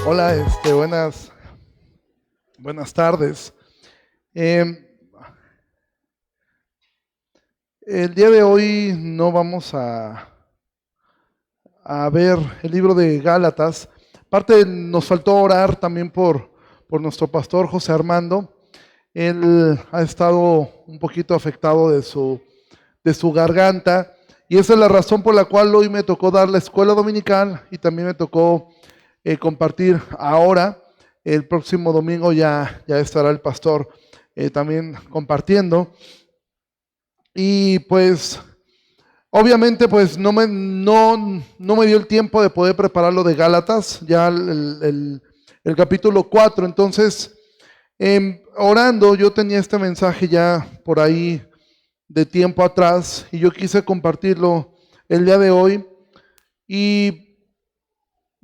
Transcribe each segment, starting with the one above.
Hola, buenas tardes. Eh, el día de hoy no vamos a ver el libro de Gálatas. Aparte, nos faltó orar también por nuestro pastor José Armando. Él ha estado un poquito afectado de su garganta y esa es la razón por la cual hoy me tocó dar la escuela dominical y también me tocó compartir ahora. El próximo domingo ya estará el pastor también compartiendo. Y pues, obviamente, pues no me dio el tiempo de poder preparar lo de Gálatas, ya el capítulo 4. Entonces, orando, yo tenía este mensaje ya por ahí de tiempo atrás y yo quise compartirlo el día de hoy. Y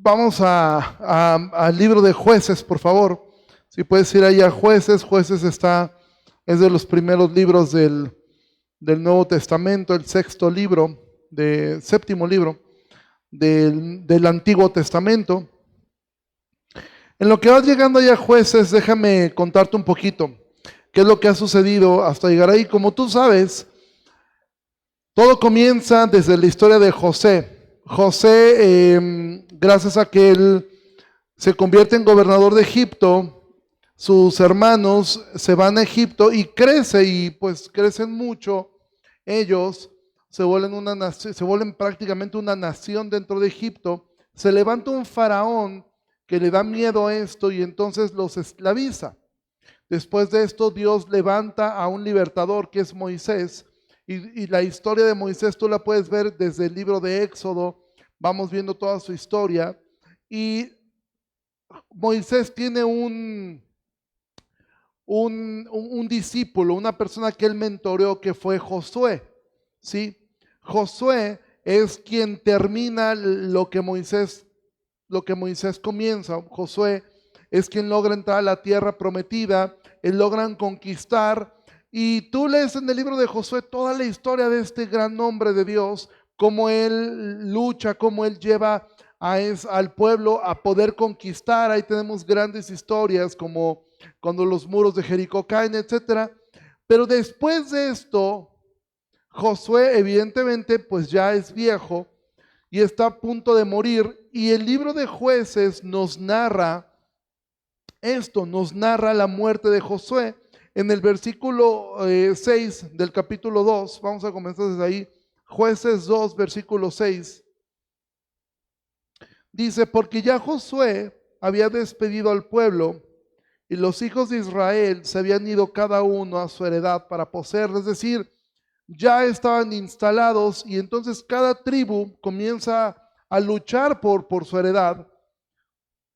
vamos al libro de Jueces, por favor. Si puedes ir ahí a Jueces. Jueces es de los primeros libros del Nuevo Testamento, el séptimo libro del Antiguo Testamento. En lo que vas llegando allá a Jueces, déjame contarte un poquito qué es lo que ha sucedido hasta llegar ahí. Como tú sabes, todo comienza desde la historia de José. José, gracias a que él se convierte en gobernador de Egipto, sus hermanos se van a Egipto y crece, y pues crecen mucho. Ellos se vuelven prácticamente una nación dentro de Egipto. Se levanta un faraón que le da miedo a esto y entonces los esclaviza. Después de esto, Dios levanta a un libertador que es Moisés. Y la historia de Moisés tú la puedes ver desde el libro de Éxodo. Vamos viendo toda su historia. Y Moisés tiene un discípulo, una persona que él mentoreó, que fue Josué, ¿sí? Josué es quien termina lo que Moisés comienza. Josué es quien logra entrar a la tierra prometida, logran conquistar. Y tú lees en el libro de Josué toda la historia de este gran hombre de Dios, cómo él lucha, cómo él lleva al pueblo a poder conquistar. Ahí tenemos grandes historias como cuando los muros de Jericó caen, etcétera. Pero después de esto, Josué evidentemente pues ya es viejo y está a punto de morir, y el libro de Jueces nos narra esto, nos narra la muerte de Josué. En el versículo 6 del capítulo 2, vamos a comenzar desde ahí, Jueces 2, versículo 6, dice: porque ya Josué había despedido al pueblo y los hijos de Israel se habían ido cada uno a su heredad para poseerla. Es decir, ya estaban instalados y entonces cada tribu comienza a luchar por su heredad.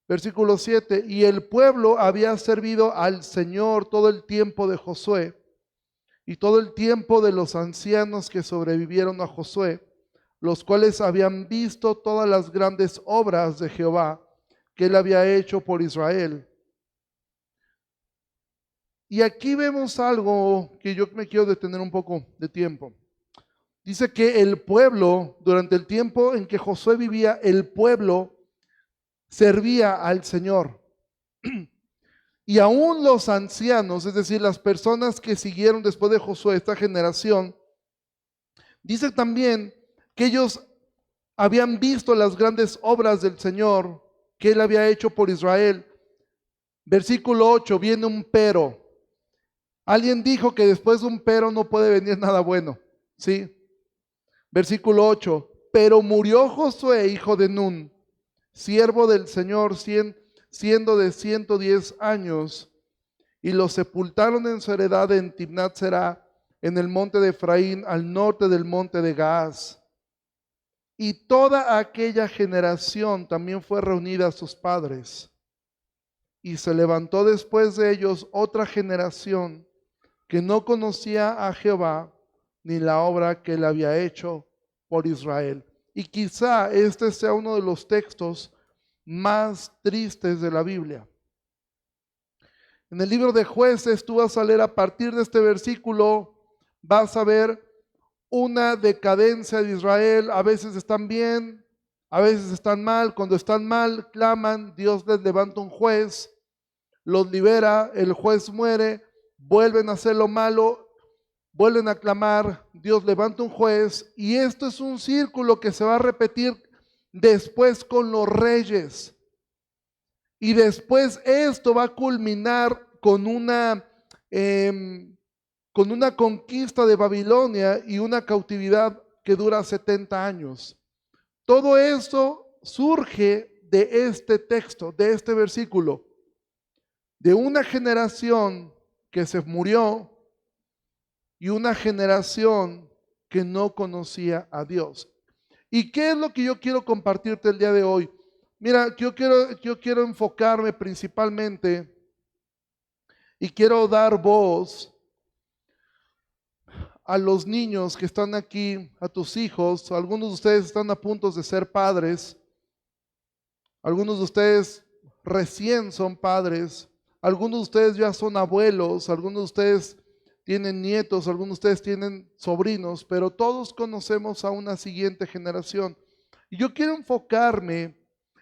Versículo 7, y el pueblo había servido al Señor todo el tiempo de Josué y todo el tiempo de los ancianos que sobrevivieron a Josué, los cuales habían visto todas las grandes obras de Jehová que él había hecho por Israel. Y aquí vemos algo que yo me quiero detener un poco de tiempo. Dice que el pueblo, durante el tiempo en que Josué vivía, el pueblo servía al Señor. Y aún los ancianos, es decir, las personas que siguieron después de Josué, esta generación, dice también que ellos habían visto las grandes obras del Señor que él había hecho por Israel. Versículo 8, viene un pero. Alguien dijo que después de un pero no puede venir nada bueno, ¿sí? Versículo 8, pero murió Josué, hijo de Nun, siervo del Señor, siendo de 110 años, y lo sepultaron en su heredad en Timnat Será, en el monte de Efraín, al norte del monte de Gaaz. Y toda aquella generación también fue reunida a sus padres. Y se levantó después de ellos otra generación que no conocía a Jehová ni la obra que él había hecho por Israel. Y quizá este sea uno de los textos más tristes de la Biblia. En el libro de Jueces tú vas a leer a partir de este versículo, vas a ver una decadencia de Israel. A veces están bien, A veces están mal, cuando están mal, claman, Dios les levanta un juez, los libera, el juez muere, vuelven a hacer lo malo, vuelven a clamar, Dios levanta un juez, y esto es un círculo que se va a repetir después con los reyes. Y después esto va a culminar con una conquista de Babilonia y una cautividad que dura 70 años. Todo eso surge de este texto, de este versículo, de una generación que se murió y una generación que no conocía a Dios. ¿Y qué es lo que yo quiero compartirte el día de hoy? Mira, yo quiero enfocarme principalmente y quiero dar voz a los niños que están aquí, a tus hijos. Algunos de ustedes están a punto de ser padres. Algunos de ustedes recién son padres. Algunos de ustedes ya son abuelos. Algunos de ustedes tienen nietos. Algunos de ustedes tienen sobrinos. Pero todos conocemos a una siguiente generación. Y yo quiero enfocarme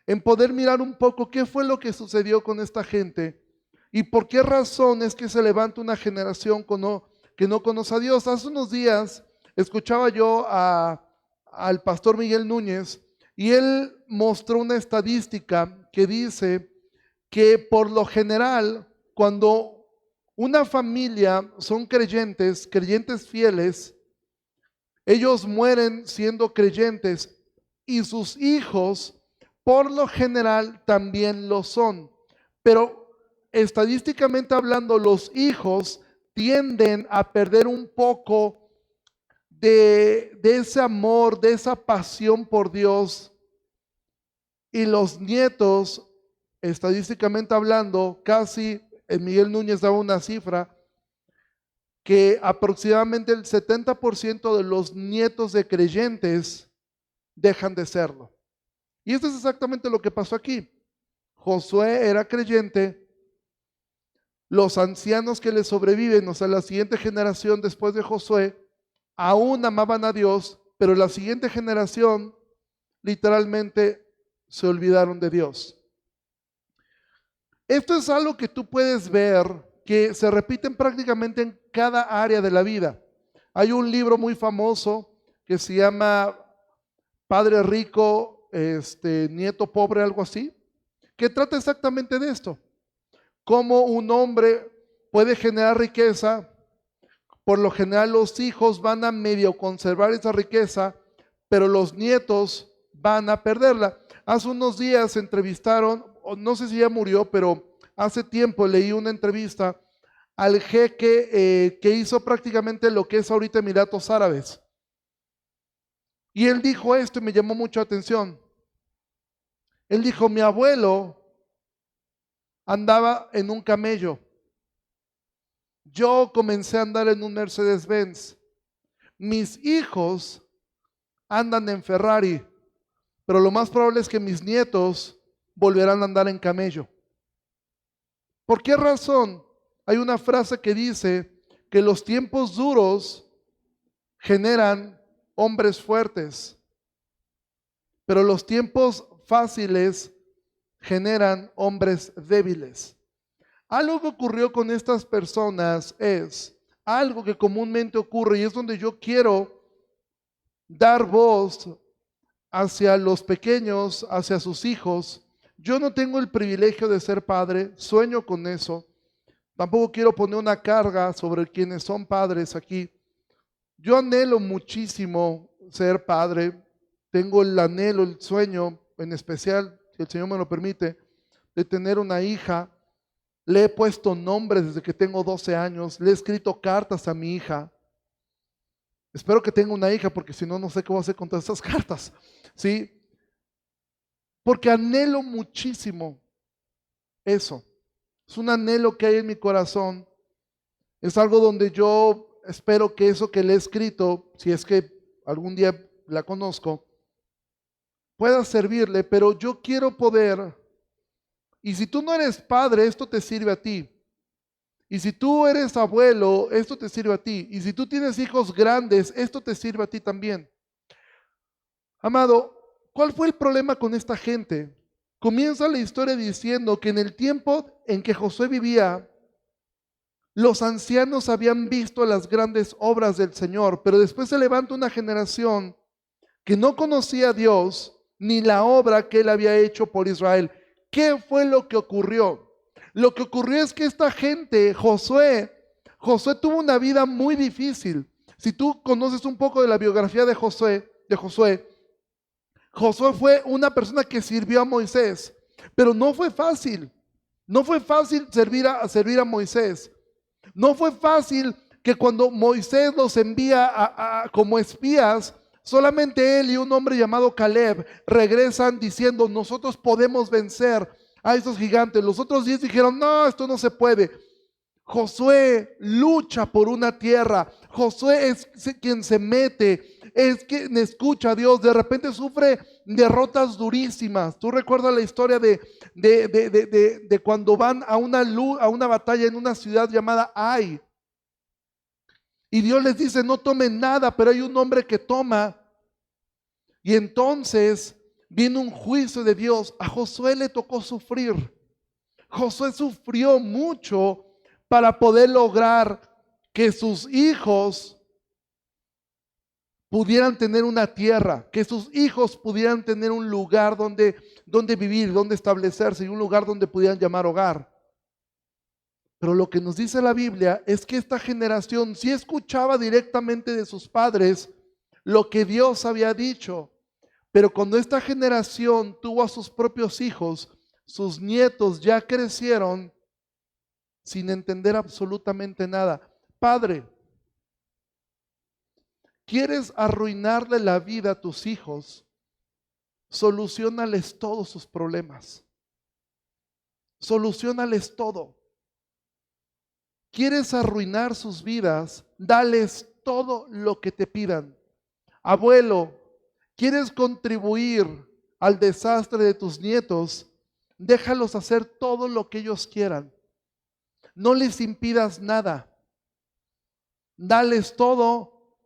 en poder mirar un poco qué fue lo que sucedió con esta gente y por qué razón es que se levanta una generación que no conoce a Dios. Hace unos días escuchaba yo al pastor Miguel Núñez y él mostró una estadística que dice que por lo general, cuando una familia son creyentes fieles, ellos mueren siendo creyentes y sus hijos por lo general también lo son. Pero estadísticamente hablando, los hijos tienden a perder un poco de ese amor, de esa pasión por Dios. Y los nietos, estadísticamente hablando, casi, Miguel Núñez daba una cifra, que aproximadamente el 70% de los nietos de creyentes dejan de serlo. Y esto es exactamente lo que pasó aquí. Josué era creyente, los ancianos que le sobreviven, o sea, la siguiente generación después de Josué, aún amaban a Dios, pero la siguiente generación literalmente se olvidaron de Dios. Esto es algo que tú puedes ver, que se repiten prácticamente en cada área de la vida. Hay un libro muy famoso que se llama Padre Rico, Nieto Pobre, algo así, que trata exactamente de esto. Cómo un hombre puede generar riqueza. Por lo general los hijos van a medio conservar esa riqueza, pero los nietos van a perderla. Hace unos días entrevistaron, no sé si ya murió, pero hace tiempo leí una entrevista al jeque que hizo prácticamente lo que es ahorita Emiratos Árabes. Y él dijo esto y me llamó mucho la atención. Él dijo, mi abuelo andaba en un camello. Yo comencé a andar en un Mercedes-Benz. Mis hijos andan en Ferrari, pero lo más probable es que mis nietos volverán a andar en camello. ¿Por qué razón? Hay una frase que dice que los tiempos duros generan hombres fuertes, pero los tiempos fáciles generan hombres débiles. Algo que ocurrió con estas personas es algo que comúnmente ocurre y es donde yo quiero dar voz hacia los pequeños, hacia sus hijos. Yo no tengo el privilegio de ser padre, sueño con eso. Tampoco quiero poner una carga sobre quienes son padres aquí. Yo anhelo muchísimo ser padre. Tengo el anhelo, el sueño, en especial, si el Señor me lo permite, de tener una hija. Le he puesto nombres desde que tengo 12 años. Le he escrito cartas a mi hija. Espero que tenga una hija porque si no, no sé qué voy a hacer con todas esas cartas. ¿Sí? Porque anhelo muchísimo eso. Es un anhelo que hay en mi corazón. Es algo donde yo espero que eso que le he escrito, si es que algún día la conozco, pueda servirle, pero yo quiero poder. Y si tú no eres padre, esto te sirve a ti. Y si tú eres abuelo, esto te sirve a ti. Y si tú tienes hijos grandes, esto te sirve a ti también. Amado, ¿cuál fue el problema con esta gente? Comienza la historia diciendo que en el tiempo en que Josué vivía, los ancianos habían visto las grandes obras del Señor, pero después se levanta una generación que no conocía a Dios ni la obra que él había hecho por Israel. ¿Qué fue lo que ocurrió? Lo que ocurrió es que esta gente, Josué tuvo una vida muy difícil. Si tú conoces un poco de la biografía de Josué fue una persona que sirvió a Moisés, pero no fue fácil. No fue fácil servir a Moisés. No fue fácil que cuando Moisés los envía como espías, solamente él y un hombre llamado Caleb regresan diciendo, nosotros podemos vencer a esos gigantes. Los otros 10 dijeron, no, esto no se puede. Josué lucha por una tierra. Josué es quien se mete, es quien escucha a Dios. De repente sufre derrotas durísimas. Tú recuerdas la historia de cuando van a una batalla en una ciudad llamada Ai. Y Dios les dice, no tomen nada, pero hay un hombre que toma. Y entonces viene un juicio de Dios. A Josué le tocó sufrir. Josué sufrió mucho para poder lograr que sus hijos pudieran tener una tierra, que sus hijos pudieran tener un lugar donde vivir, donde establecerse y un lugar donde pudieran llamar hogar. Pero lo que nos dice la Biblia es que esta generación sí escuchaba directamente de sus padres lo que Dios había dicho, pero cuando esta generación tuvo a sus propios hijos, sus nietos ya crecieron sin entender absolutamente nada. Padre, ¿quieres arruinarle la vida a tus hijos? Soluciónales todos sus problemas. Soluciónales todo. ¿Quieres arruinar sus vidas? Dales todo lo que te pidan. Abuelo, ¿quieres contribuir al desastre de tus nietos? Déjalos hacer todo lo que ellos quieran. No les impidas nada. Dales todo.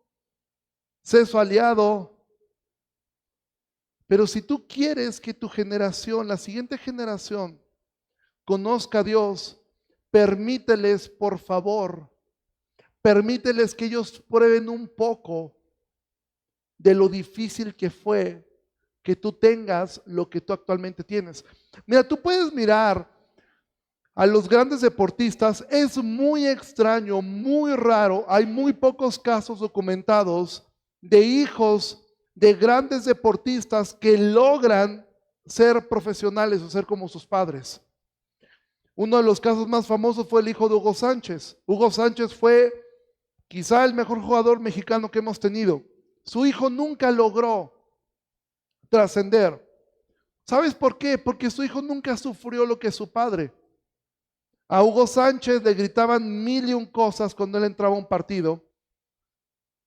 Sé su aliado. Pero si tú quieres que tu generación, la siguiente generación, conozca a Dios, permíteles, por favor, permíteles que ellos prueben un poco de lo difícil que fue que tú tengas lo que tú actualmente tienes. Mira, tú puedes mirar a los grandes deportistas, es muy extraño, muy raro, hay muy pocos casos documentados de hijos de grandes deportistas que logran ser profesionales o ser como sus padres. Uno de los casos más famosos fue el hijo de Hugo Sánchez. Hugo Sánchez fue quizá el mejor jugador mexicano que hemos tenido. Su hijo nunca logró trascender. ¿Sabes por qué? Porque su hijo nunca sufrió lo que su padre. A Hugo Sánchez le gritaban 1001 cosas cuando él entraba a un partido.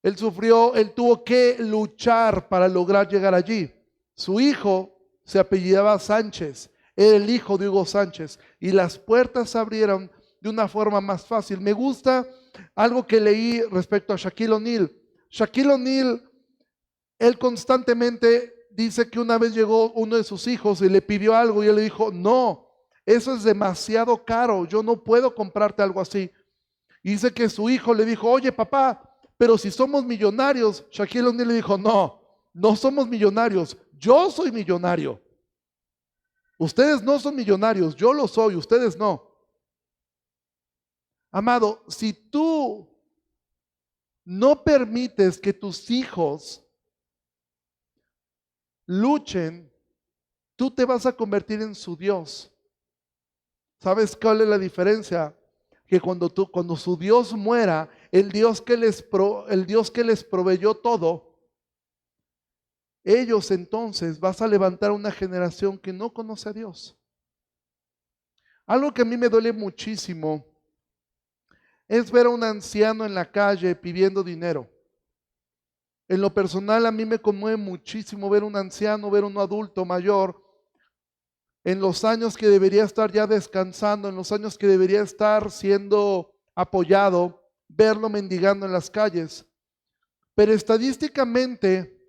Él sufrió, él tuvo que luchar para lograr llegar allí. Su hijo se apellidaba Sánchez, era el hijo de Hugo Sánchez y las puertas se abrieron de una forma más fácil. Me gusta algo que leí respecto a Shaquille O'Neal. Shaquille O'Neal, él constantemente dice que una vez llegó uno de sus hijos y le pidió algo y él le dijo, no, eso es demasiado caro, yo no puedo comprarte algo así. Y dice que su hijo le dijo, oye papá, pero si somos millonarios. Shaquille O'Neal le dijo, no, no somos millonarios, yo soy millonario. Ustedes no son millonarios, yo lo soy, ustedes no. Amado, si tú no permites que tus hijos luchen, tú te vas a convertir en su Dios. ¿Sabes cuál es la diferencia? Que cuando su Dios muera, el Dios que les proveyó todo, ellos entonces vas a levantar una generación que no conoce a Dios. Algo que a mí me duele muchísimo es ver a un anciano en la calle pidiendo dinero. En lo personal a mí me conmueve muchísimo ver un anciano, ver un adulto mayor en los años que debería estar ya descansando, en los años que debería estar siendo apoyado, verlo mendigando en las calles. Pero estadísticamente,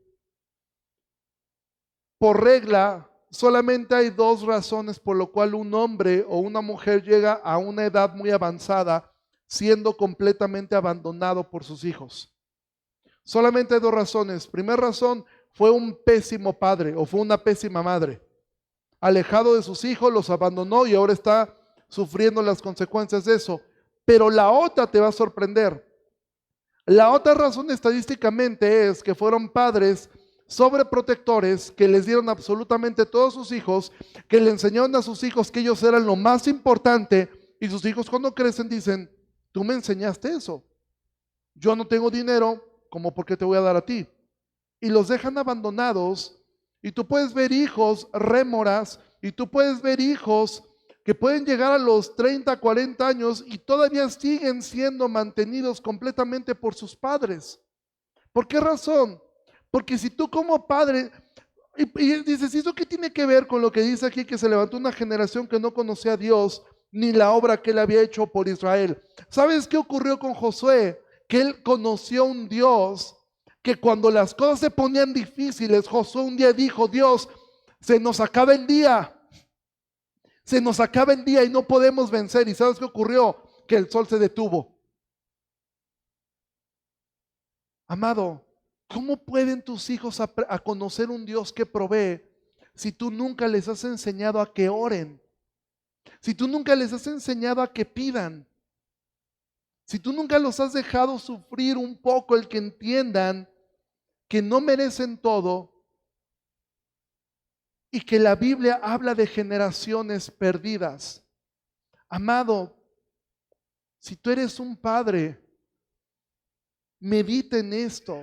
por regla, solamente hay dos razones por lo cual un hombre o una mujer llega a una edad muy avanzada siendo completamente abandonado por sus hijos. Solamente hay dos razones. Primera razón, fue un pésimo padre o fue una pésima madre. Alejado de sus hijos, los abandonó y ahora está sufriendo las consecuencias de eso. Pero la otra te va a sorprender. La otra razón estadísticamente es que fueron padres sobreprotectores que les dieron absolutamente todos sus hijos, que le enseñaron a sus hijos que ellos eran lo más importante y sus hijos cuando crecen dicen, tú me enseñaste eso. Yo no tengo dinero, ¿cómo por qué te voy a dar a ti? Y los dejan abandonados y tú puedes ver hijos rémoras y tú puedes ver hijos que pueden llegar a los 30, 40 años y todavía siguen siendo mantenidos completamente por sus padres. ¿Por qué razón? Porque si tú como padre, y dices, ¿y eso qué tiene que ver con lo que dice aquí que se levantó una generación que no conocía a Dios ni la obra que él había hecho por Israel? ¿Sabes qué ocurrió con Josué? Que él conoció un Dios que cuando las cosas se ponían difíciles, Josué un día dijo, Dios, se nos acaba el día. Se nos acaba el día y no podemos vencer. ¿Y sabes qué ocurrió? Que el sol se detuvo. Amado, ¿cómo pueden tus hijos a conocer un Dios que provee si tú nunca les has enseñado a que oren? Si tú nunca les has enseñado a que pidan. Si tú nunca los has dejado sufrir un poco el que entiendan que no merecen todo y que la Biblia habla de generaciones perdidas. Amado, si tú eres un padre, medita en esto.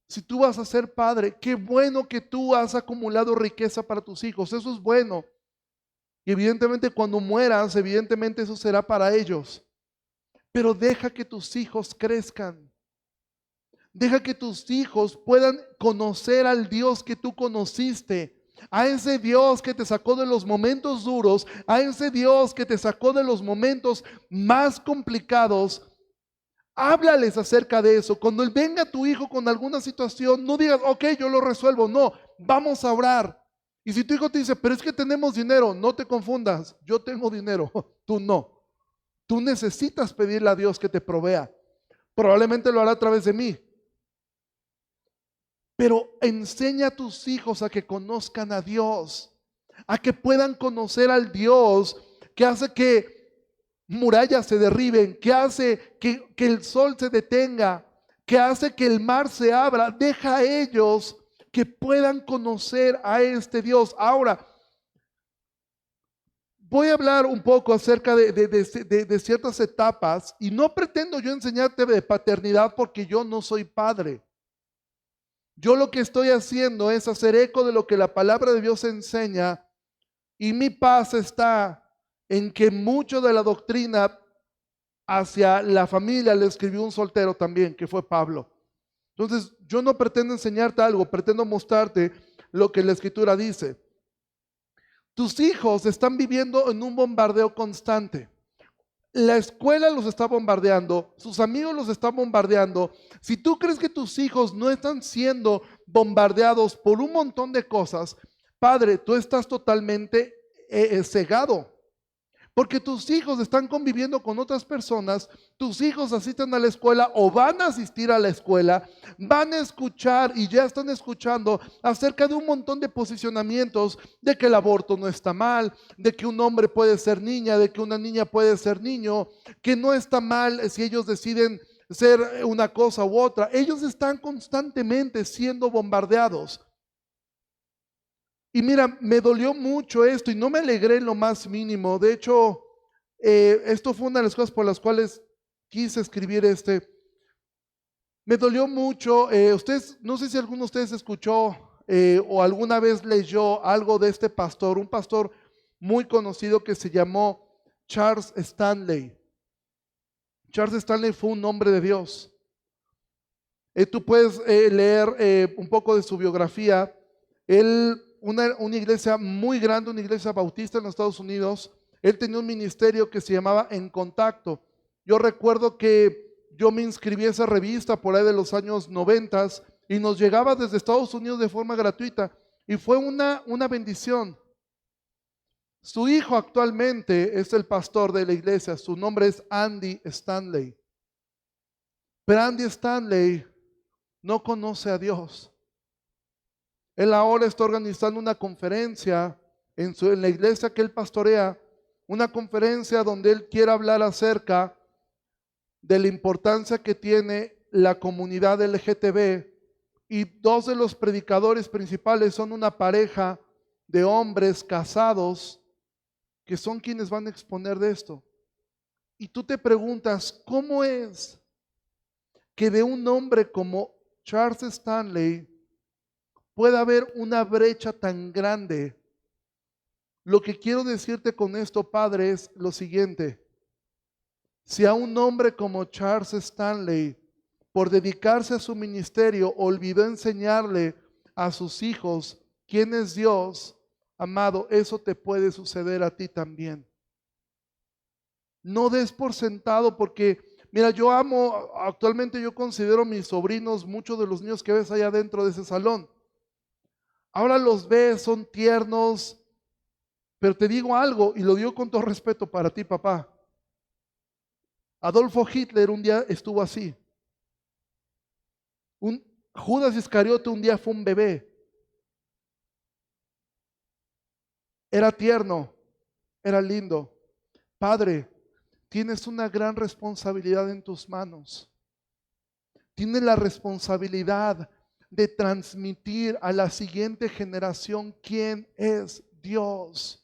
Si tú vas a ser padre, qué bueno que tú has acumulado riqueza para tus hijos, eso es bueno. Y evidentemente cuando mueras, evidentemente eso será para ellos. Pero deja que tus hijos crezcan. Deja que tus hijos puedan conocer al Dios que tú conociste. A ese Dios que te sacó de los momentos duros, a ese Dios que te sacó de los momentos más complicados. Háblales acerca de eso. Cuando él venga tu hijo con alguna situación, no digas, ok, yo lo resuelvo. No, vamos a orar. Y si tu hijo te dice, pero es que tenemos dinero, no te confundas. Yo tengo dinero, tú no. Tú necesitas pedirle a Dios que te provea. Probablemente lo hará a través de mí. Pero enseña a tus hijos a que conozcan a Dios, a que puedan conocer al Dios que hace que murallas se derriben, que hace que el sol se detenga, que hace que el mar se abra. Deja a ellos que puedan conocer a este Dios. Ahora, voy a hablar un poco acerca de ciertas etapas y no pretendo yo enseñarte de paternidad porque yo no soy padre. Yo lo que estoy haciendo es hacer eco de lo que la palabra de Dios enseña y mi paz está en que mucho de la doctrina hacia la familia le escribió un soltero también, que fue Pablo. Entonces, yo no pretendo enseñarte algo, pretendo mostrarte lo que la Escritura dice. Tus hijos están viviendo en un bombardeo constante. La escuela los está bombardeando, sus amigos los están bombardeando. Si tú crees que tus hijos no están siendo bombardeados por un montón de cosas, padre, tú estás totalmente cegado. Porque tus hijos están conviviendo con otras personas, tus hijos asisten a la escuela o van a asistir a la escuela, van a escuchar y ya están escuchando acerca de un montón de posicionamientos, de que el aborto no está mal, de que un hombre puede ser niña, de que una niña puede ser niño, que no está mal si ellos deciden ser una cosa u otra. Ellos están constantemente siendo bombardeados. Y mira, me dolió mucho esto y no me alegré en lo más mínimo. De hecho, esto fue una de las cosas por las cuales quise escribir Me dolió mucho. Ustedes, no sé si alguno de ustedes escuchó o alguna vez leyó algo de este pastor, un pastor muy conocido que se llamó Charles Stanley. Charles Stanley fue un hombre de Dios. Tú puedes leer un poco de su biografía. Él una iglesia muy grande, una iglesia bautista en los Estados Unidos. Él tenía un ministerio que se llamaba En Contacto. Yo recuerdo que yo me inscribí a esa revista por ahí de los años 90 y nos llegaba desde Estados Unidos de forma gratuita. Y fue una bendición. Su hijo actualmente es el pastor de la iglesia. Su nombre es Andy Stanley. Pero Andy Stanley no conoce a Dios. Él ahora está organizando una conferencia en la iglesia que él pastorea, una conferencia donde él quiere hablar acerca de la importancia que tiene la comunidad LGTB, y dos de los predicadores principales son una pareja de hombres casados que son quienes van a exponer de esto. Y tú te preguntas, ¿cómo es que de un hombre como Charles Stanley pueda haber una brecha tan grande? Lo que quiero decirte con esto, Padre, es lo siguiente. Si a un hombre como Charles Stanley, por dedicarse a su ministerio, olvidó enseñarle a sus hijos quién es Dios, amado, eso te puede suceder a ti también. No des por sentado, porque mira, yo amo, actualmente yo considero mis sobrinos, muchos de los niños que ves allá dentro de ese salón. Ahora los ves, son tiernos, pero te digo algo, y lo digo con todo respeto para ti, papá. Adolfo Hitler un día estuvo así. Judas Iscariote un día fue un bebé. Era tierno, era lindo. Padre, tienes una gran responsabilidad en tus manos. Tienes la responsabilidad de transmitir a la siguiente generación quién es Dios.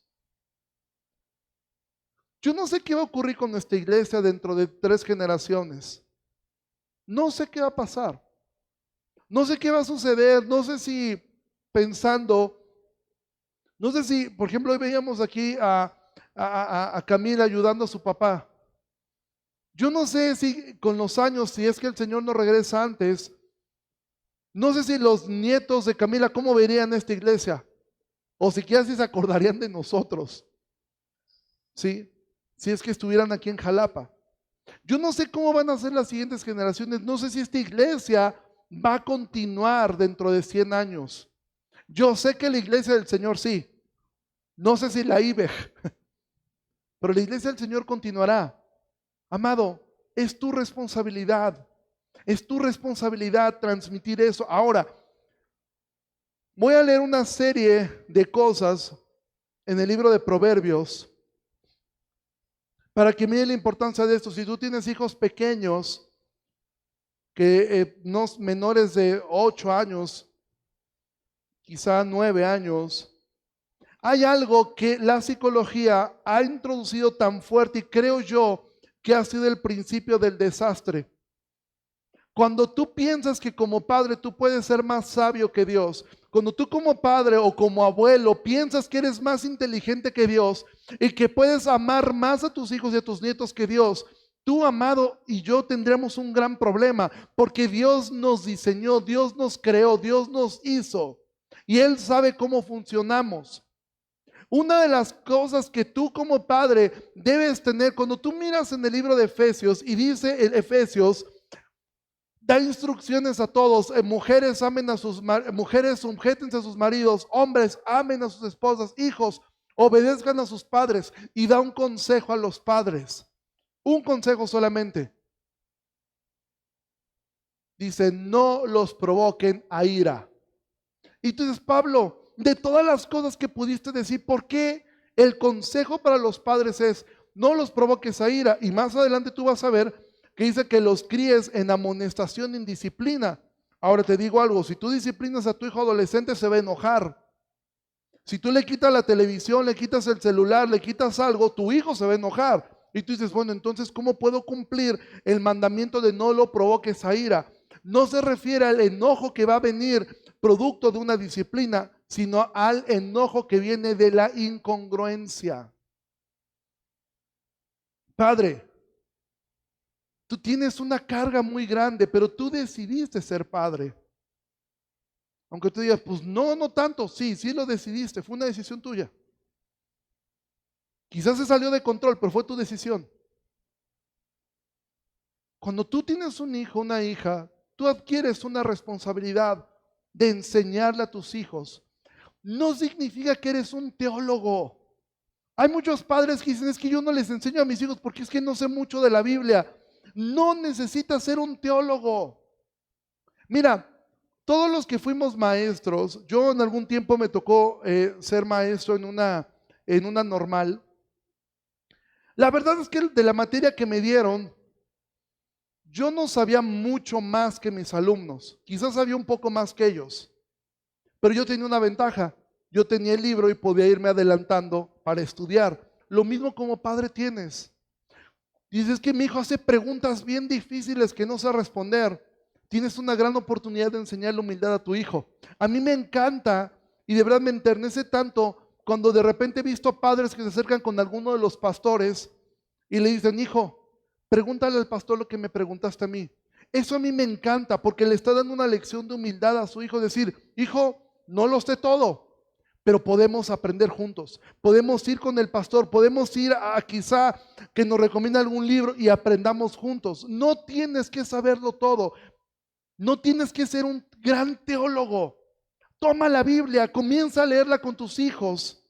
Yo no sé qué va a ocurrir con nuestra iglesia dentro de 3 generaciones. No sé qué va a pasar. No sé qué va a suceder. No sé si pensando, no sé si, por ejemplo, hoy veíamos aquí a Camila ayudando a su papá. Yo no sé si con los años, si es que el Señor no regresa antes, no sé si los nietos de Camila cómo verían esta iglesia, o siquiera si se acordarían de nosotros, ¿sí? Si es que estuvieran aquí en Jalapa. Yo no sé cómo van a ser las siguientes generaciones, no sé si esta iglesia va a continuar dentro de 100 años. Yo sé que la iglesia del Señor sí, no sé si la IBEG, pero la iglesia del Señor continuará. Amado, es tu responsabilidad. Es tu responsabilidad transmitir eso. Ahora, voy a leer una serie de cosas en el libro de Proverbios para que miren la importancia de esto. Si tú tienes hijos pequeños, que no menores de 8 años, quizá 9 años, hay algo que la psicología ha introducido tan fuerte, y creo yo que ha sido el principio del desastre. Cuando tú piensas que como padre tú puedes ser más sabio que Dios, cuando tú como padre o como abuelo piensas que eres más inteligente que Dios y que puedes amar más a tus hijos y a tus nietos que Dios, tú, amado, y yo tendremos un gran problema, porque Dios nos diseñó, Dios nos creó, Dios nos hizo y Él sabe cómo funcionamos. Una de las cosas que tú como padre debes tener, cuando tú miras en el libro de Efesios y dice en Efesios, da instrucciones a todos, mujeres amen a mujeres sujétense a sus maridos, hombres amen a sus esposas, hijos obedezcan a sus padres, y da un consejo a los padres, un consejo solamente. Dice, no los provoquen a ira. Y tú dices, Pablo, de todas las cosas que pudiste decir, ¿por qué el consejo para los padres es no los provoques a ira? Y más adelante tú vas a ver que dice que los críes en amonestación y en disciplina. Ahora te digo algo, si tú disciplinas a tu hijo adolescente se va a enojar. Si tú le quitas la televisión, le quitas el celular, le quitas algo, tu hijo se va a enojar. Y tú dices, bueno, entonces, ¿cómo puedo cumplir el mandamiento de no lo provoques a ira? No se refiere al enojo que va a venir producto de una disciplina, sino al enojo que viene de la incongruencia. Padre, tú tienes una carga muy grande, pero tú decidiste ser padre. Aunque tú digas, pues no, no tanto. Sí, sí lo decidiste, fue una decisión tuya. Quizás se salió de control, pero fue tu decisión. Cuando tú tienes un hijo, una hija, tú adquieres una responsabilidad de enseñarle a tus hijos. no significa que eres un teólogo. Hay muchos padres que dicen, es que yo no les enseño a mis hijos porque es que no sé mucho de la Biblia. No necesitas ser un teólogo. Mira, todos los que fuimos maestros, yo en algún tiempo me tocó ser maestro en una normal. La verdad es que de la materia que me dieron, yo no sabía mucho más que mis alumnos. Quizás sabía un poco más que ellos. Pero yo tenía una ventaja. Yo tenía el libro y podía irme adelantando para estudiar. Lo mismo como padre tienes. Dices que mi hijo hace preguntas bien difíciles que no sé responder. Tienes una gran oportunidad de enseñar la humildad a tu hijo. A mí me encanta y de verdad me enternece tanto cuando de repente he visto padres que se acercan con alguno de los pastores y le dicen, hijo, pregúntale al pastor lo que me preguntaste a mí. Eso a mí me encanta porque le está dando una lección de humildad a su hijo. Decir, hijo, no lo sé todo, pero podemos aprender juntos. Podemos ir con el pastor, podemos ir a quizá que nos recomienda algún libro y aprendamos juntos. No tienes que saberlo todo. No tienes que ser un gran teólogo. Toma la Biblia, comienza a leerla con tus hijos.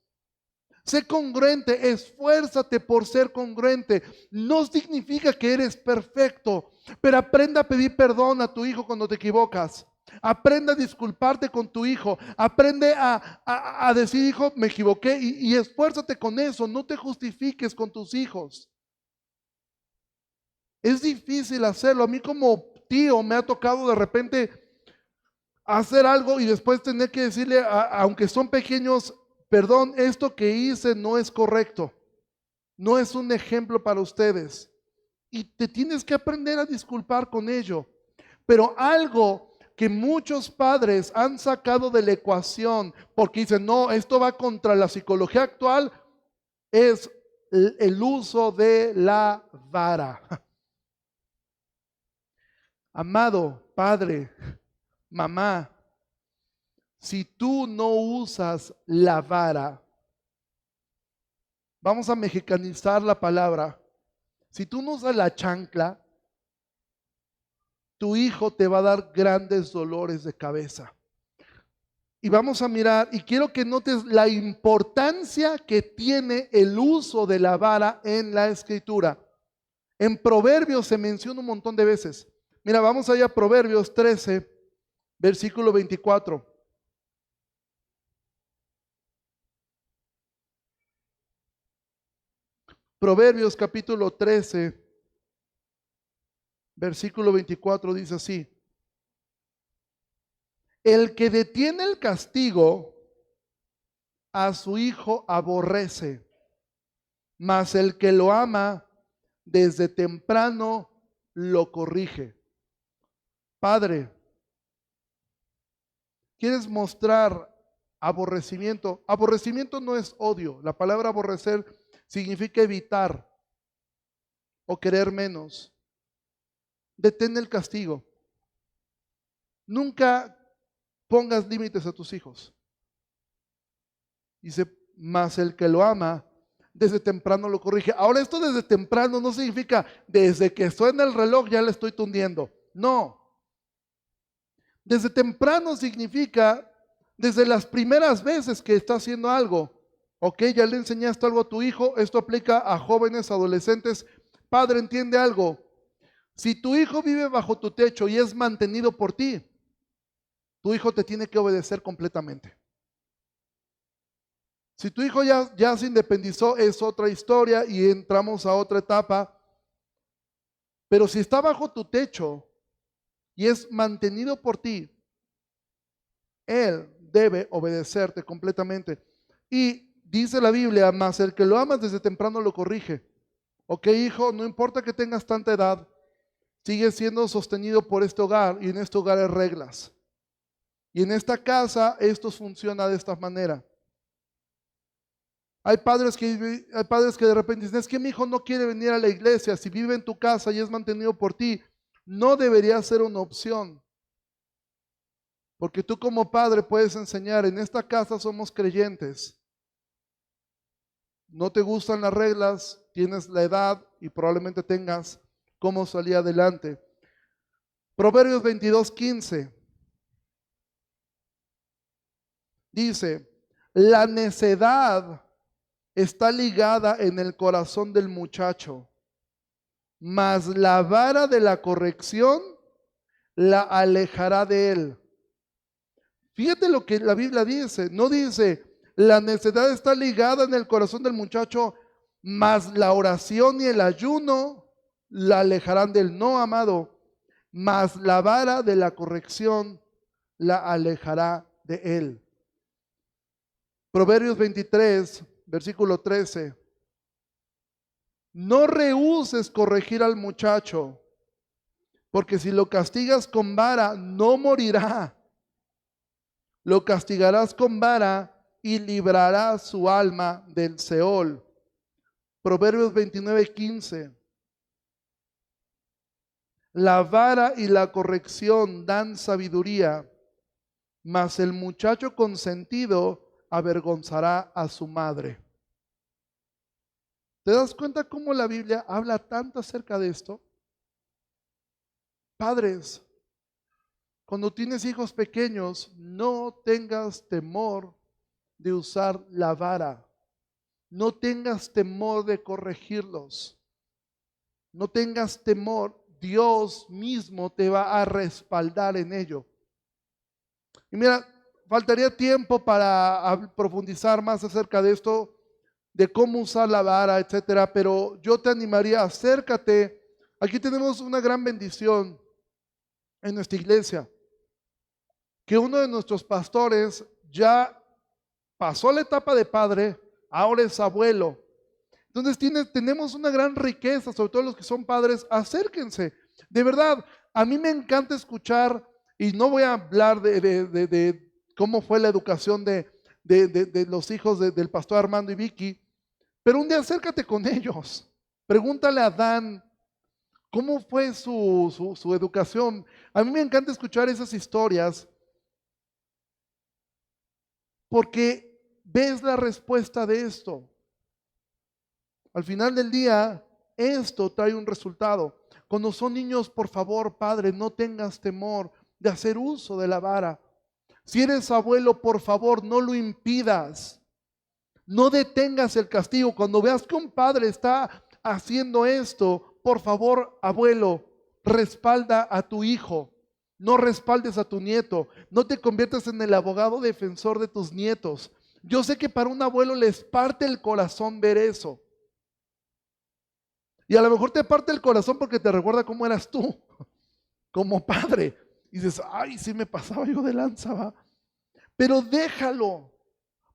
Sé congruente, esfuérzate por ser congruente. No significa que eres perfecto, pero aprenda a pedir perdón a tu hijo cuando te equivocas. Aprende a disculparte con tu hijo. Aprende a decir, hijo, me equivoqué y esfuérzate con eso. No te justifiques con tus hijos. Es difícil hacerlo. A mí como tío me ha tocado de repente hacer algo y después tener que decirle, aunque son pequeños, perdón, esto que hice no es correcto. No es un ejemplo para ustedes. Y te tienes que aprender a disculpar con ello. Pero algo que muchos padres han sacado de la ecuación porque dicen, no, esto va contra la psicología actual, es el uso de la vara. Amado padre, mamá, si tú no usas la vara, vamos a mexicanizar la palabra, si tú no usas la chancla, tu hijo te va a dar grandes dolores de cabeza. Y vamos a mirar, y quiero que notes la importancia que tiene el uso de la vara en la escritura. En Proverbios se menciona un montón de veces. Mira, vamos allá a Proverbios 13, versículo 24. Proverbios capítulo 13, versículo 24 dice así: el que detiene el castigo a su hijo aborrece, mas el que lo ama desde temprano lo corrige. Padre, ¿quieres mostrar aborrecimiento? Aborrecimiento no es odio. La palabra aborrecer significa evitar o querer menos. Detén el castigo. Nunca pongas límites a tus hijos. Dice, mas el que lo ama, desde temprano lo corrige. Ahora, esto desde temprano no significa desde que suena el reloj ya le estoy tundiendo. No. Desde temprano significa desde las primeras veces que está haciendo algo. Ok, ya le enseñaste algo a tu hijo. Esto aplica a jóvenes, adolescentes. Padre, entiende algo. Si tu hijo vive bajo tu techo y es mantenido por ti, tu hijo te tiene que obedecer completamente. Si tu hijo ya se independizó, es otra historia y entramos a otra etapa. Pero si está bajo tu techo y es mantenido por ti, él debe obedecerte completamente. Y dice la Biblia, mas el que lo amas desde temprano lo corrige. Ok, hijo, no importa que tengas tanta edad, sigue siendo sostenido por este hogar y en este hogar hay reglas. Y en esta casa esto funciona de esta manera. Hay padres que de repente dicen, es que mi hijo no quiere venir a la iglesia. Si vive en tu casa y es mantenido por ti, no debería ser una opción. Porque tú como padre puedes enseñar, en esta casa somos creyentes. No te gustan las reglas, tienes la edad y probablemente tengas cómo salir adelante. Proverbios 22:15 dice, La necedad está ligada en el corazón del muchacho, mas la vara de la corrección la alejará de él. Fíjate lo que la Biblia dice, no dice, la necedad está ligada en el corazón del muchacho, mas la oración y el ayuno la alejarán de él. No, amado, mas la vara de la corrección la alejará de él. Proverbios 23, versículo 13. No rehúses corregir al muchacho, porque si lo castigas con vara, no morirá. Lo castigarás con vara y librarás su alma del Seol. Proverbios 29, 15. La vara y la corrección dan sabiduría, mas el muchacho consentido avergonzará a su madre. ¿Te das cuenta cómo la Biblia habla tanto acerca de esto? Padres, cuando tienes hijos pequeños, no tengas temor de usar la vara. No tengas temor de corregirlos. No tengas temor. Dios mismo te va a respaldar en ello. Y mira, faltaría tiempo para profundizar más acerca de esto, de cómo usar la vara, etcétera, pero yo te animaría, acércate. Aquí tenemos una gran bendición en nuestra iglesia, que uno de nuestros pastores ya pasó la etapa de padre, ahora es abuelo. Entonces tenemos una gran riqueza, sobre todo los que son padres. Acérquense. De verdad, a mí me encanta escuchar, y no voy a hablar de cómo fue la educación de los hijos del pastor Armando y Vicky, pero un día acércate con ellos. Pregúntale a Dan cómo fue su educación. A mí me encanta escuchar esas historias porque ves la respuesta de esto. Al final del día, esto trae un resultado. Cuando son niños, por favor, padre, no tengas temor de hacer uso de la vara. Si eres abuelo, por favor, no lo impidas. No detengas el castigo. Cuando veas que un padre está haciendo esto, por favor, abuelo, respalda a tu hijo. No respaldes a tu nieto. No te conviertas en el abogado defensor de tus nietos. Yo sé que para un abuelo les parte el corazón ver eso. Y a lo mejor te parte el corazón porque te recuerda cómo eras tú, como padre. Y dices, ay, sí me pasaba yo de lanza, ¿va? Pero déjalo.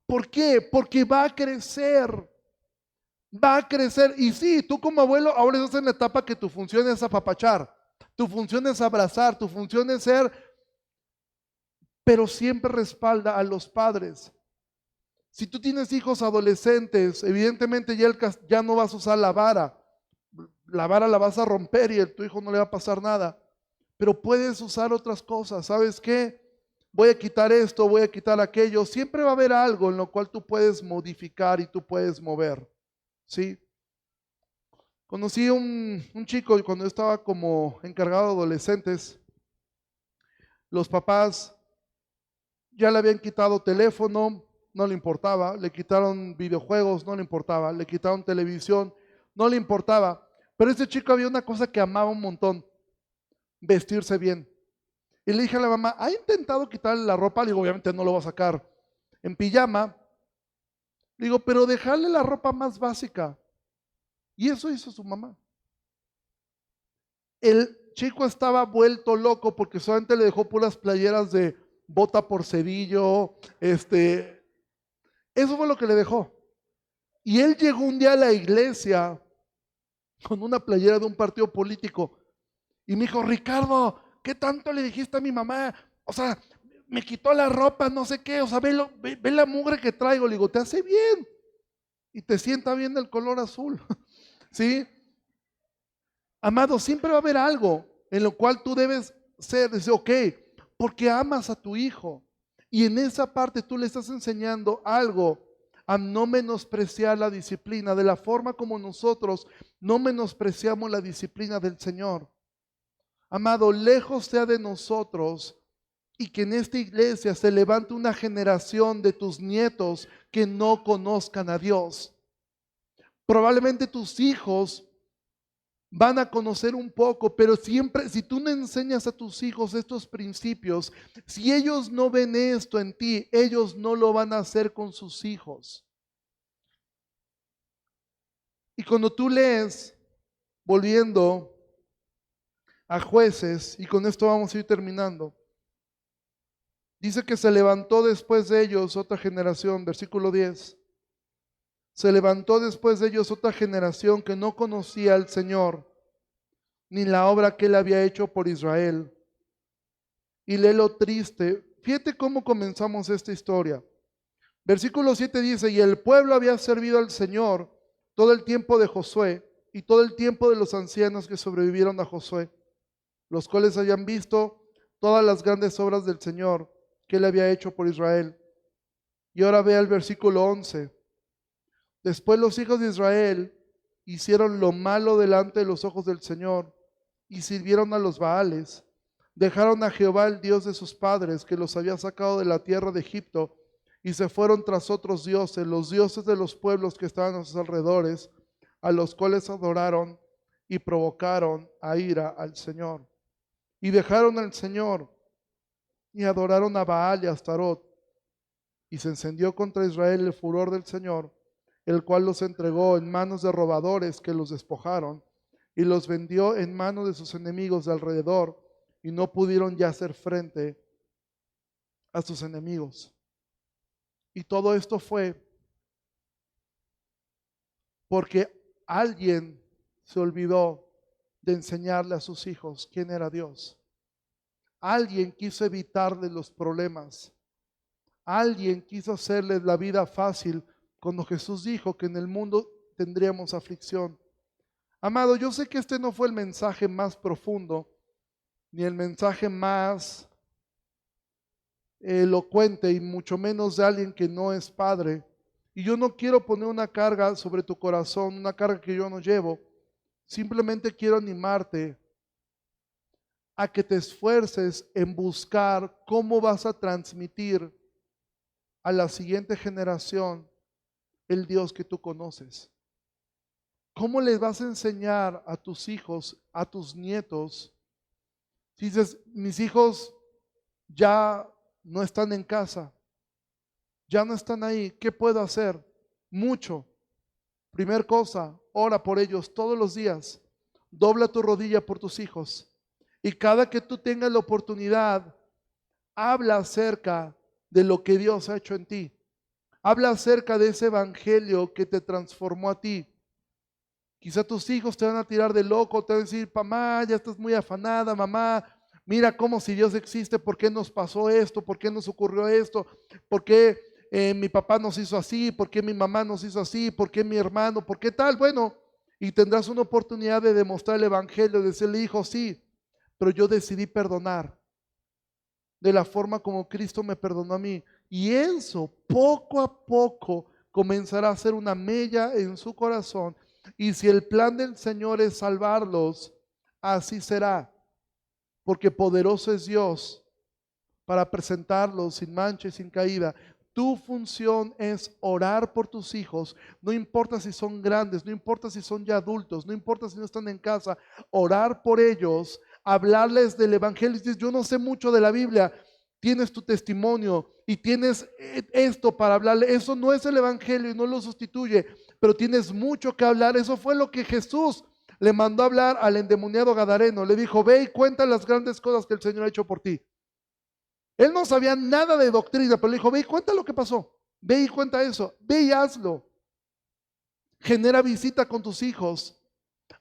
¿Por qué? Porque va a crecer. Va a crecer. Y sí, tú como abuelo ahora estás en la etapa que tu función es apapachar. Tu función es abrazar. Tu función es ser. Pero siempre respalda a los padres. Si tú tienes hijos adolescentes, evidentemente ya no vas a usar la vara. La vara la vas a romper y a tu hijo no le va a pasar nada. Pero puedes usar otras cosas. ¿Sabes qué? Voy a quitar esto, voy a quitar aquello. Siempre va a haber algo en lo cual tú puedes modificar y tú puedes mover. ¿Sí? Conocí un chico cuando yo estaba como encargado de adolescentes. Los papás ya le habían quitado teléfono, no le importaba. Le quitaron videojuegos, no le importaba. Le quitaron televisión, no le importaba. Pero ese chico había una cosa que amaba un montón: vestirse bien. Y le dije a la mamá, ¿ha intentado quitarle la ropa? Le digo, obviamente no lo va a sacar en pijama. Le digo, pero dejarle la ropa más básica. Y eso hizo su mamá. El chico estaba vuelto loco porque solamente le dejó puras playeras de bota por cedillo. Eso fue lo que le dejó. Y él llegó un día a la iglesia con una playera de un partido político y me dijo, Ricardo, ¿qué tanto le dijiste a mi mamá? O sea, me quitó la ropa, no sé qué, o sea, ve la mugre que traigo. Le digo, te hace bien y te sienta bien el color azul. ¿Sí? Amado, siempre va a haber algo en lo cual tú debes decir, ok, porque amas a tu hijo. Y en esa parte tú le estás enseñando algo, a no menospreciar la disciplina, de la forma como nosotros no menospreciamos la disciplina del Señor. Amado, lejos sea de nosotros y que en esta iglesia se levante una generación de tus nietos que no conozcan a Dios. Probablemente tus hijos van a conocer un poco, pero siempre, si tú no enseñas a tus hijos estos principios, si ellos no ven esto en ti, ellos no lo van a hacer con sus hijos. Y cuando tú lees, volviendo a Jueces, y con esto vamos a ir terminando, dice que se levantó después de ellos otra generación, versículo 10. Se levantó después de ellos otra generación que no conocía al Señor, ni la obra que Él había hecho por Israel. Y lee lo triste. Fíjate cómo comenzamos esta historia. Versículo 7 dice, y el pueblo había servido al Señor todo el tiempo de Josué y todo el tiempo de los ancianos que sobrevivieron a Josué, los cuales habían visto todas las grandes obras del Señor que Él había hecho por Israel. Y ahora ve el versículo 11. Después los hijos de Israel hicieron lo malo delante de los ojos del Señor y sirvieron a los Baales. Dejaron a Jehová, el Dios de sus padres, que los había sacado de la tierra de Egipto, y se fueron tras otros dioses, los dioses de los pueblos que estaban a sus alrededores, a los cuales adoraron y provocaron a ira al Señor. Y dejaron al Señor y adoraron a Baal y a Astarot. Y se encendió contra Israel el furor del Señor, el cual los entregó en manos de robadores que los despojaron y los vendió en manos de sus enemigos de alrededor, y no pudieron ya hacer frente a sus enemigos. Y todo esto fue porque alguien se olvidó de enseñarle a sus hijos quién era Dios. Alguien quiso evitarle los problemas. Alguien quiso hacerles la vida fácil cuando Jesús dijo que en el mundo tendríamos aflicción. Amado, yo sé que este no fue el mensaje más profundo, ni el mensaje más elocuente, y mucho menos de alguien que no es padre. Y yo no quiero poner una carga sobre tu corazón, una carga que yo no llevo. Simplemente quiero animarte a que te esfuerces en buscar cómo vas a transmitir a la siguiente generación el Dios que tú conoces. ¿Cómo les vas a enseñar a tus hijos, a tus nietos? Si dices, mis hijos ya no están en casa, ya no están ahí, ¿qué puedo hacer? Mucho. Primer cosa, ora por ellos todos los días. Dobla tu rodilla por tus hijos. Y cada que tú tengas la oportunidad, habla acerca de lo que Dios ha hecho en ti. Habla acerca de ese evangelio que te transformó a ti. Quizá tus hijos te van a tirar de loco, te van a decir, mamá, ya estás muy afanada, mamá, mira cómo si Dios existe, ¿por qué nos pasó esto? ¿Por qué nos ocurrió esto? ¿Por qué mi papá nos hizo así? ¿Por qué mi mamá nos hizo así? ¿Por qué mi hermano? ¿Por qué tal? Bueno, y tendrás una oportunidad de demostrar el evangelio, de decirle, hijo, sí, pero yo decidí perdonar de la forma como Cristo me perdonó a mí. Y eso poco a poco comenzará a hacer una mella en su corazón. Y si el plan del Señor es salvarlos, así será, porque poderoso es Dios para presentarlos sin mancha y sin caída. Tu función es orar por tus hijos, no importa si son grandes, no importa si son ya adultos, no importa si no están en casa, orar por ellos, hablarles del evangelio. Dices, yo no sé mucho de la Biblia. Tienes tu testimonio y tienes esto para hablarle. Eso no es el evangelio y no lo sustituye, pero tienes mucho que hablar. Eso fue lo que Jesús le mandó a hablar al endemoniado gadareno. Le dijo, ve y cuenta las grandes cosas que el Señor ha hecho por ti. Él no sabía nada de doctrina, pero le dijo, ve y cuenta lo que pasó. Ve y cuenta eso. Ve y hazlo. Genera visita con tus hijos.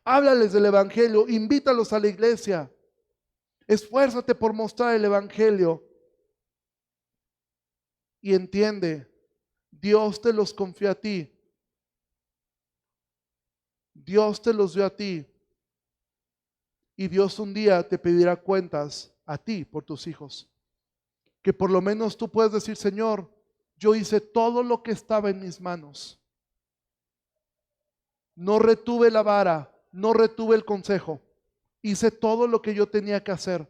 Háblales del evangelio. Invítalos a la iglesia. Esfuérzate por mostrar el evangelio. Y entiende, Dios te los confió a ti. Dios te los dio a ti. Y Dios un día te pedirá cuentas a ti por tus hijos. Que por lo menos tú puedes decir, Señor, yo hice todo lo que estaba en mis manos. No retuve la vara, no retuve el consejo. Hice todo lo que yo tenía que hacer.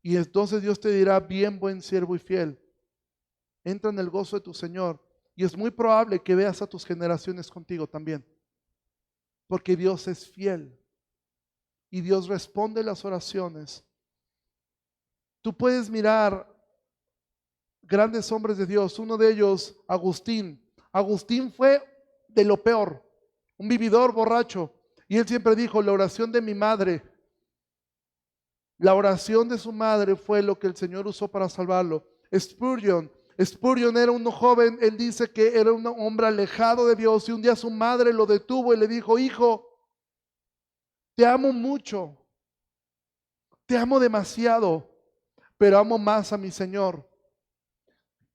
Y entonces Dios te dirá, bien, buen siervo y fiel, entra en el gozo de tu Señor. Y es muy probable que veas a tus generaciones contigo también, porque Dios es fiel y Dios responde las oraciones. Tú puedes mirar grandes hombres de Dios, uno de ellos, Agustín. Agustín fue de lo peor, un vividor borracho, y él siempre dijo, la oración de mi madre, la oración de su madre fue lo que el Señor usó para salvarlo. Spurgeon era un joven, él dice que era un hombre alejado de Dios y un día su madre lo detuvo y le dijo, hijo, te amo mucho, te amo demasiado, pero amo más a mi Señor.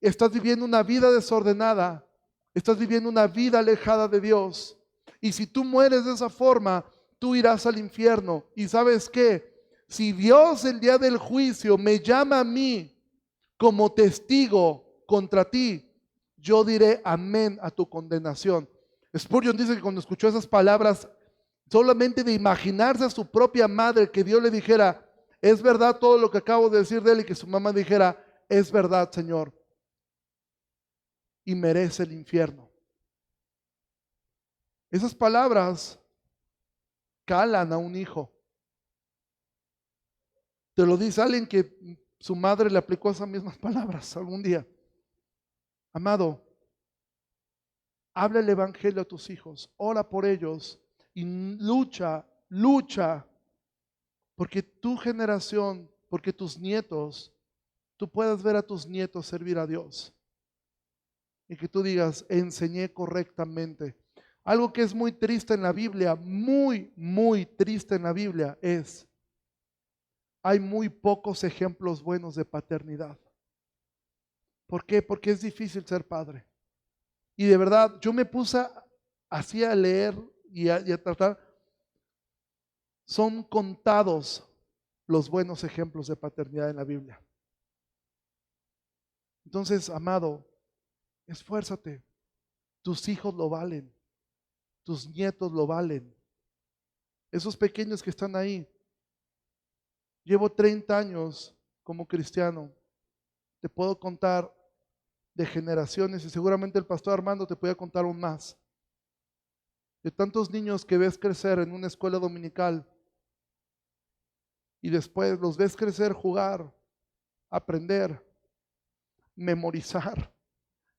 Estás viviendo una vida desordenada, estás viviendo una vida alejada de Dios. Y si tú mueres de esa forma, tú irás al infierno. ¿Y sabes qué? Si Dios el día del juicio me llama a mí como testigo contra ti, yo diré amén a tu condenación. Spurgeon dice que cuando escuchó esas palabras, solamente de imaginarse a su propia madre, que Dios le dijera, es verdad todo lo que acabo de decir de él, y que su mamá dijera, es verdad, Señor, y merece el infierno. Esas palabras calan a un hijo. Te lo dice alguien que su madre le aplicó esas mismas palabras algún día. Amado, habla el evangelio a tus hijos, ora por ellos y lucha, porque tu generación, porque tus nietos, tú puedas ver a tus nietos servir a Dios. Y que tú digas, enseñé correctamente. Algo que es muy triste en la Biblia, muy triste en la Biblia es, hay muy pocos ejemplos buenos de paternidad. ¿Por qué? Porque es difícil ser padre. Y de verdad, yo me puse así a leer y a tratar. Son contados los buenos ejemplos de paternidad en la Biblia. Entonces, amado, esfuérzate. Tus hijos lo valen. Tus nietos lo valen. Esos pequeños que están ahí. Llevo 30 años como cristiano. Te puedo contar de generaciones y seguramente el pastor Armando te puede contar aún más. De tantos niños que ves crecer en una escuela dominical y después los ves crecer, jugar, aprender, memorizar,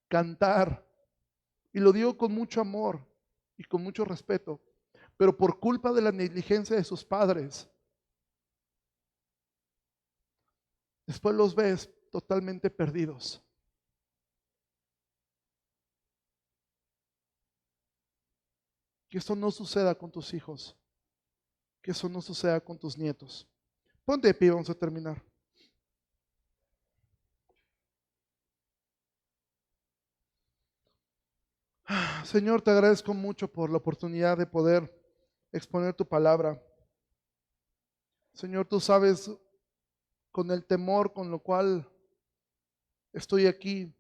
cantar. Y lo digo con mucho amor y con mucho respeto, pero por culpa de la negligencia de sus padres, después los ves totalmente perdidos. Que eso no suceda con tus hijos, que eso no suceda con tus nietos. Ponte de pie, vamos a terminar. Señor, te agradezco mucho por la oportunidad de poder exponer tu palabra. Señor, tú sabes con el temor con lo cual estoy aquí,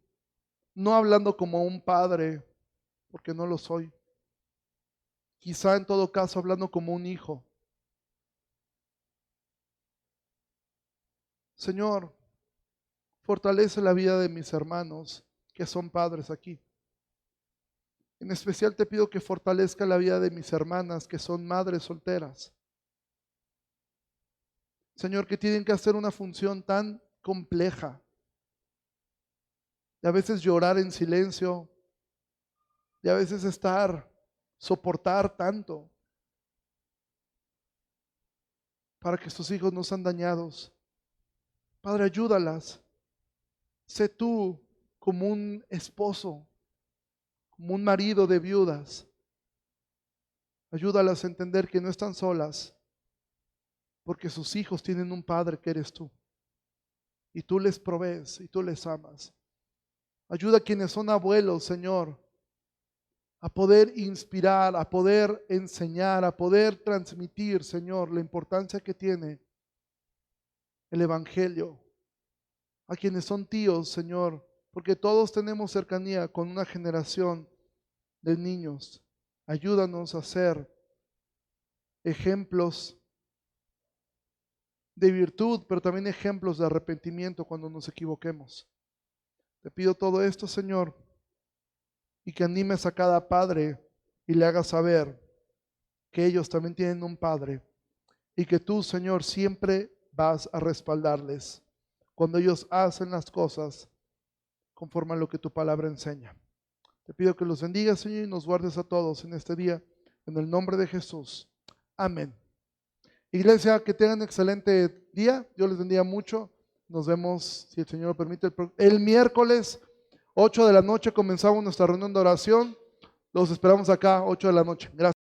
no hablando como un padre, porque no lo soy. Quizá en todo caso hablando como un hijo. Señor, fortalece la vida de mis hermanos que son padres aquí. En especial te pido que fortalezca la vida de mis hermanas que son madres solteras. Señor, que tienen que hacer una función tan compleja. De a veces llorar en silencio, de a veces soportar tanto para que sus hijos no sean dañados. Padre, ayúdalas. Sé tú como un esposo, como un marido de viudas. Ayúdalas a entender que no están solas, porque sus hijos tienen un padre que eres tú. Y tú les provees y tú les amas. Ayuda a quienes son abuelos, Señor, a poder inspirar, a poder enseñar, a poder transmitir, Señor, la importancia que tiene el Evangelio. A quienes son tíos, Señor, porque todos tenemos cercanía con una generación de niños. Ayúdanos a ser ejemplos de virtud, pero también ejemplos de arrepentimiento cuando nos equivoquemos. Te pido todo esto, Señor, y que animes a cada padre y le hagas saber que ellos también tienen un Padre y que tú, Señor, siempre vas a respaldarles cuando ellos hacen las cosas conforme a lo que tu palabra enseña. Te pido que los bendigas, Señor, y nos guardes a todos en este día, en el nombre de Jesús. Amén. Iglesia, que tengan un excelente día. Dios les bendiga mucho. Nos vemos, si el Señor lo permite, el miércoles, 8 de la noche, comenzamos nuestra reunión de oración. Los esperamos acá, 8 de la noche. Gracias.